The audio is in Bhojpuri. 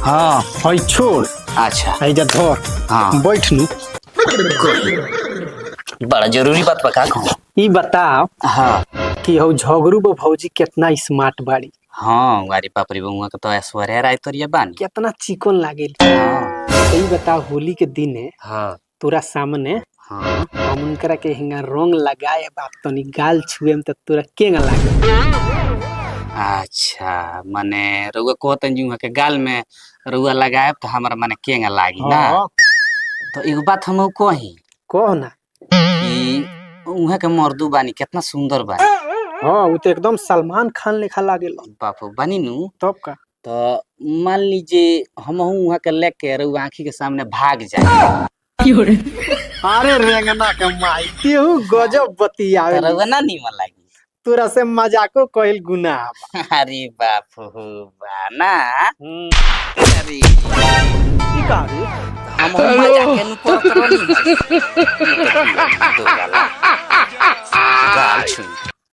हाँ हई छोड़ अच्छा हई जा धर हाँ बैठ नु। बड़ा जरूरी बात बता कहूँ। ई बताओ हाँ कि हौ झगड़ू बा भौजी कितना स्मार्ट बाड़ी, हाँ वारी बाप रे बउआ के तो ऐश्वर्या राय तोरिया बानी। कितना चिकन लागेल। हाँ तो ई बताओ होली के दिने हाँ तोरा सामने हाँ हम उनकरा के हिंगा रंग लगाए बाप तनी गाल छुएम त तोरा केंगा लागे। अच्छा माने रउआ कहतन जी वहाँ के गाल में रउआ लगाए तो हमारा माने केंगा लागी ना। हाँ तो एगो बात हम कही कह ना। कि उहाँ के मर्दू बानी कितना सुंदर बानी। हाँ वो तो एकदम सलमान खान लेखा लागेल। बापू बानी नु। तब का तो मान लीजिए हम वहाँ के लेके रउआ आँखी के सामने भाग जाए अरे रेंगना के माई तेहू गजब तो बतियावे। रउआ ना नीमन लागी। तोरा से मजाको कइल गुनाह बा। अरे बापू बा ना। अरे ई का रे? हम मजाक के नु करत रहनी।